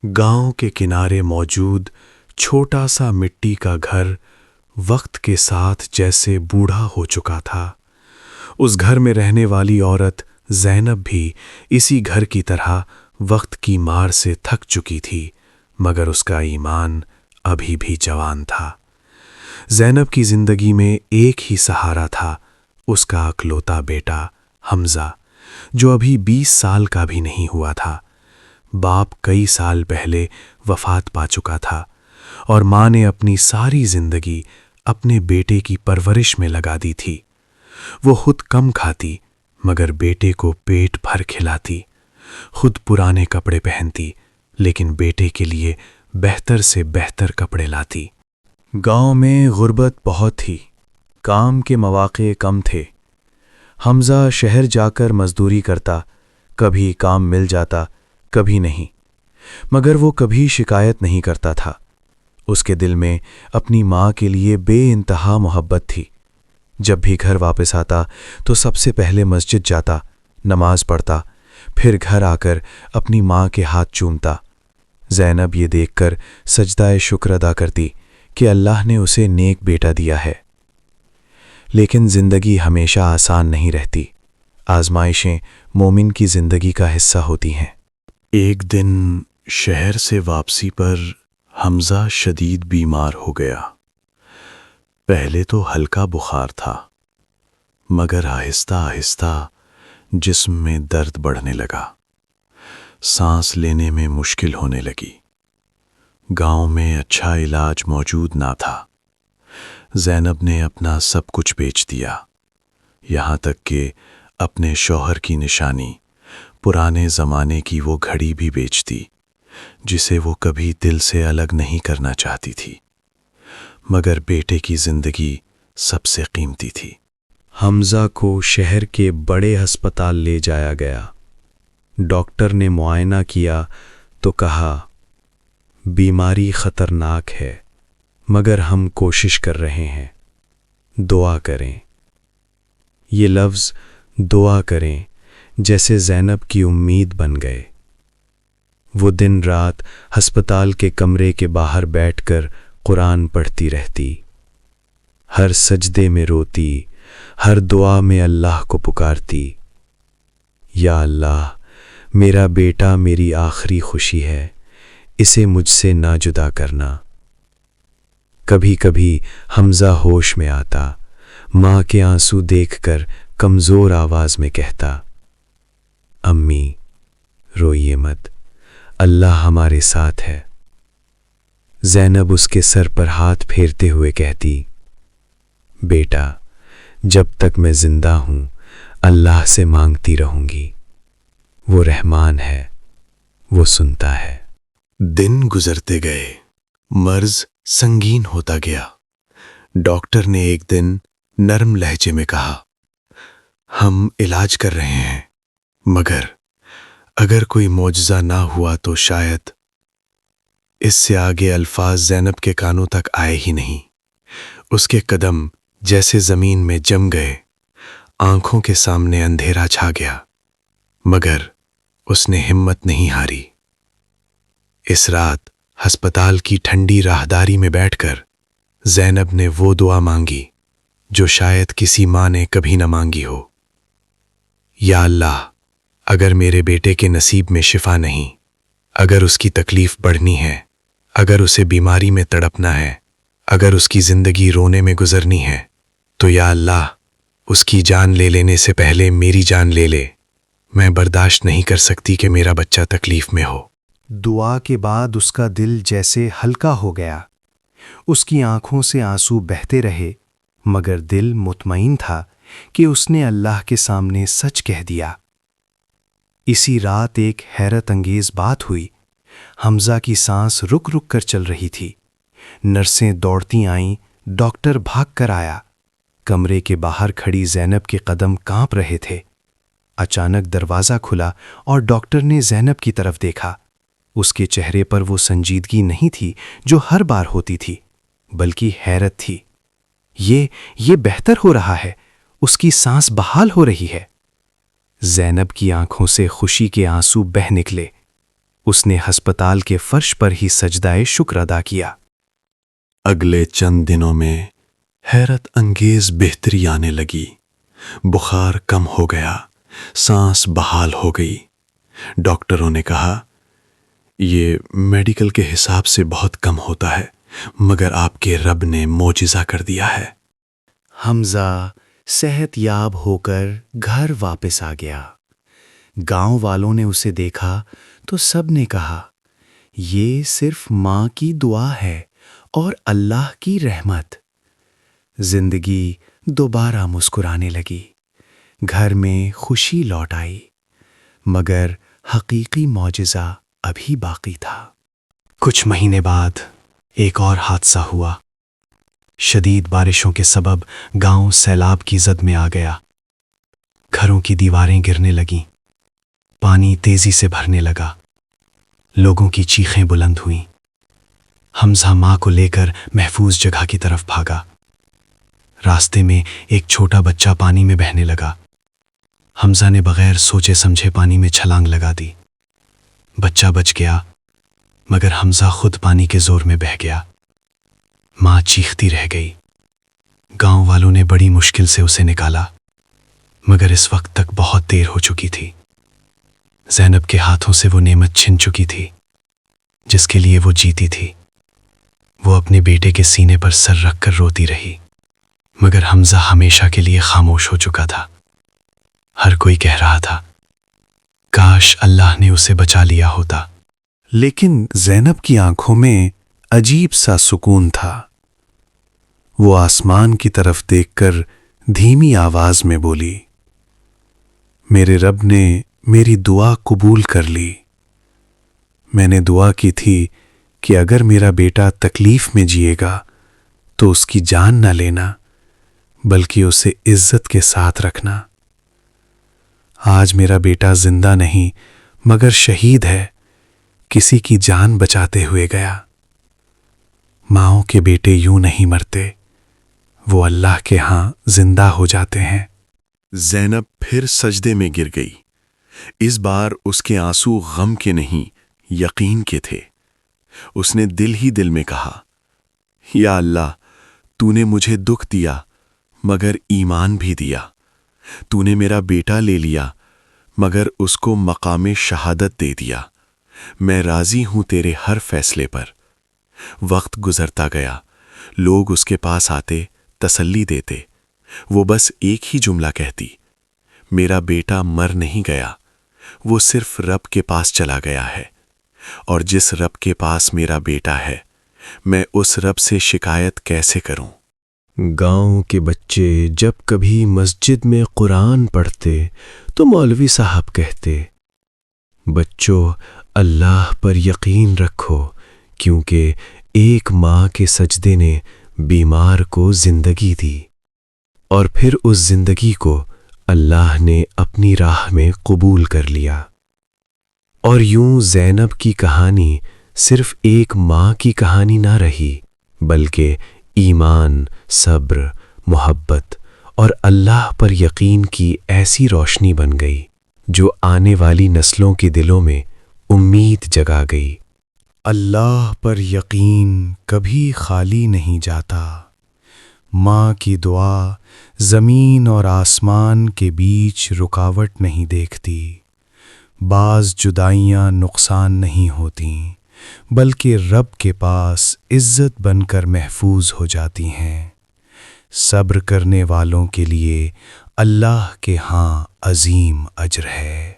गांव के किनारे मौजूद छोटा सा मिट्टी का घर वक्त के साथ जैसे बूढ़ा हो चुका था। उस घर में रहने वाली औरत ज़ैनब भी इसी घर की तरह वक्त की मार से थक चुकी थी, मगर उसका ईमान अभी भी जवान था। ज़ैनब की ज़िंदगी में एक ही सहारा था, उसका अकलौता बेटा हमज़ा, जो अभी 20 साल का भी नहीं हुआ था। बाप कई साल पहले वफ़ात पा चुका था और माँ ने अपनी सारी ज़िंदगी अपने बेटे की परवरिश में लगा दी थी। वो खुद कम खाती मगर बेटे को पेट भर खिलाती, खुद पुराने कपड़े पहनती लेकिन बेटे के लिए बेहतर से बेहतर कपड़े लाती। गांव में गुर्बत बहुत थी, काम के मौके कम थे। हमज़ा शहर जाकर मजदूरी करता, कभी काम मिल जाता कभी नहीं, मगर वो कभी शिकायत नहीं करता था। उसके दिल में अपनी माँ के लिए बेइंतहा मोहब्बत थी। जब भी घर वापस आता तो सबसे पहले मस्जिद जाता, नमाज पढ़ता, फिर घर आकर अपनी माँ के हाथ चूमता। ज़ैनब ये देखकर सजदाए शुक्र अदा करती कि अल्लाह ने उसे नेक बेटा दिया है। लेकिन ज़िंदगी हमेशा आसान नहीं रहती। आजमाइशें मोमिन की ज़िंदगी का हिस्सा होती हैं। एक दिन शहर से वापसी पर हमज़ा शदीद बीमार हो गया। पहले तो हल्का बुखार था, मगर आहिस्ता आहिस्ता जिस्म में दर्द बढ़ने लगा, सांस लेने में मुश्किल होने लगी। गांव में अच्छा इलाज मौजूद ना था। ज़ैनब ने अपना सब कुछ बेच दिया, यहाँ तक कि अपने शौहर की निशानी, पुराने ज़माने की वो घड़ी भी बेच दी, जिसे वो कभी दिल से अलग नहीं करना चाहती थी। मगर बेटे की ज़िंदगी सबसे कीमती थी। हमज़ा को शहर के बड़े अस्पताल ले जाया गया। डॉक्टर ने मुआयना किया तो कहा, बीमारी ख़तरनाक है, मगर हम कोशिश कर रहे हैं, दुआ करें। ये लफ्ज़ दुआ करें जैसे ज़ैनब की उम्मीद बन गए। वो दिन रात अस्पताल के कमरे के बाहर बैठकर कुरान पढ़ती रहती, हर सजदे में रोती, हर दुआ में अल्लाह को पुकारती, या अल्लाह, मेरा बेटा मेरी आखिरी खुशी है, इसे मुझसे ना जुदा करना। कभी कभी हमज़ा होश में आता, माँ के आंसू देखकर कमज़ोर आवाज़ में कहता, अम्मी रोइए मत, अल्लाह हमारे साथ है। ज़ैनब उसके सर पर हाथ फेरते हुए कहती, बेटा, जब तक मैं जिंदा हूँ अल्लाह से मांगती रहूंगी, वो रहमान है, वो सुनता है। दिन गुजरते गए, मर्ज संगीन होता गया। डॉक्टर ने एक दिन नरम लहजे में कहा, हम इलाज कर रहे हैं, मगर अगर कोई मौजज़ा ना हुआ तो शायद। इससे आगे अल्फाज ज़ैनब के कानों तक आए ही नहीं। उसके कदम जैसे ज़मीन में जम गए, आंखों के सामने अंधेरा छा गया, मगर उसने हिम्मत नहीं हारी। इस रात अस्पताल की ठंडी राहदारी में बैठकर ज़ैनब ने वो दुआ मांगी जो शायद किसी माँ ने कभी न मांगी हो। या अल्लाह, अगर मेरे बेटे के नसीब में शिफा नहीं, अगर उसकी तकलीफ बढ़नी है, अगर उसे बीमारी में तड़पना है, अगर उसकी ज़िंदगी रोने में गुजरनी है, तो या अल्लाह, उसकी जान ले लेने से पहले मेरी जान ले ले। मैं बर्दाश्त नहीं कर सकती कि मेरा बच्चा तकलीफ में हो। दुआ के बाद उसका दिल जैसे हल्का हो गया। उसकी आंखों से आंसू बहते रहे, मगर दिल मुतमईन था कि उसने अल्लाह के सामने सच कह दिया। इसी रात एक हैरत अंगेज बात हुई। हमज़ा की सांस रुक रुक कर चल रही थी। नर्सें दौड़ती आईं, डॉक्टर भाग कर आया। कमरे के बाहर खड़ी ज़ैनब के कदम कांप रहे थे। अचानक दरवाज़ा खुला और डॉक्टर ने ज़ैनब की तरफ देखा। उसके चेहरे पर वो संजीदगी नहीं थी जो हर बार होती थी, बल्कि हैरत थी। ये बेहतर हो रहा है, उसकी सांस बहाल हो रही है। ज़ैनब की आंखों से खुशी के आंसू बह निकले। اس نے ہسپتال کے فرش پر ہی سجدہ شکر ادا کیا۔ اگلے چند دنوں میں حیرت انگیز بہتری آنے لگی۔ بخار کم ہو گیا، سانس بحال ہو گئی۔ ڈاکٹروں نے کہا یہ میڈیکل کے حساب سے بہت کم ہوتا ہے، مگر آپ کے رب نے معجزہ کر دیا ہے۔ حمزہ صحت یاب ہو کر گھر واپس آ گیا۔ گاؤں والوں نے اسے دیکھا تو سب نے کہا یہ صرف ماں کی دعا ہے اور اللہ کی رحمت۔ زندگی دوبارہ مسکرانے لگی، گھر میں خوشی لوٹ آئی، مگر حقیقی معجزہ ابھی باقی تھا۔ کچھ مہینے بعد ایک اور حادثہ ہوا۔ شدید بارشوں کے سبب گاؤں سیلاب کی زد میں آ گیا۔ گھروں کی دیواریں گرنے لگیں، پانی تیزی سے بھرنے لگا، لوگوں کی چیخیں بلند ہوئیں۔ حمزہ ماں کو لے کر محفوظ جگہ کی طرف بھاگا۔ راستے میں ایک چھوٹا بچہ پانی میں بہنے لگا۔ حمزہ نے بغیر سوچے سمجھے پانی میں چھلانگ لگا دی۔ بچہ بچ گیا، مگر حمزہ خود پانی کے زور میں بہہ گیا۔ ماں چیختی رہ گئی۔ گاؤں والوں نے بڑی مشکل سے اسے نکالا، مگر اس وقت تک بہت دیر ہو چکی تھی۔ زینب کے ہاتھوں سے وہ نعمت چھن چکی تھی جس کے لیے وہ جیتی تھی۔ وہ اپنے بیٹے کے سینے پر سر رکھ کر روتی رہی، مگر حمزہ ہمیشہ کے لیے خاموش ہو چکا تھا۔ ہر کوئی کہہ رہا تھا کاش اللہ نے اسے بچا لیا ہوتا، لیکن زینب کی آنکھوں میں عجیب سا سکون تھا۔ وہ آسمان کی طرف دیکھ کر دھیمی آواز میں بولی، میرے رب نے میری دعا قبول کر لی۔ میں نے دعا کی تھی کہ اگر میرا بیٹا تکلیف میں جیے گا تو اس کی جان نہ لینا، بلکہ اسے عزت کے ساتھ رکھنا۔ آج میرا بیٹا زندہ نہیں مگر شہید ہے، کسی کی جان بچاتے ہوئے گیا۔ ماؤں کے بیٹے یوں نہیں مرتے، وہ اللہ کے ہاں زندہ ہو جاتے ہیں۔ زینب پھر سجدے میں گر گئی۔ اس بار اس کے آنسو غم کے نہیں، یقین کے تھے۔ اس نے دل ہی دل میں کہا، یا اللہ، تو نے مجھے دکھ دیا مگر ایمان بھی دیا۔ تو نے میرا بیٹا لے لیا مگر اس کو مقام شہادت دے دیا۔ میں راضی ہوں تیرے ہر فیصلے پر۔ وقت گزرتا گیا، لوگ اس کے پاس آتے، تسلی دیتے۔ وہ بس ایک ہی جملہ کہتی، میرا بیٹا مر نہیں گیا، وہ صرف رب کے پاس چلا گیا ہے، اور جس رب کے پاس میرا بیٹا ہے، میں اس رب سے شکایت کیسے کروں؟ گاؤں کے بچے جب کبھی مسجد میں قرآن پڑھتے تو مولوی صاحب کہتے، بچوں اللہ پر یقین رکھو، کیونکہ ایک ماں کے سجدے نے بیمار کو زندگی دی، اور پھر اس زندگی کو اللہ نے اپنی راہ میں قبول کر لیا۔ اور یوں زینب کی کہانی صرف ایک ماں کی کہانی نہ رہی، بلکہ ایمان، صبر، محبت اور اللہ پر یقین کی ایسی روشنی بن گئی جو آنے والی نسلوں کے دلوں میں امید جگا گئی۔ اللہ پر یقین کبھی خالی نہیں جاتا۔ ماں کی دعا زمین اور آسمان کے بیچ رکاوٹ نہیں دیکھتی۔ بعض جدائیاں نقصان نہیں ہوتیں، بلکہ رب کے پاس عزت بن کر محفوظ ہو جاتی ہیں۔ صبر کرنے والوں کے لیے اللہ کے ہاں عظیم اجر ہے۔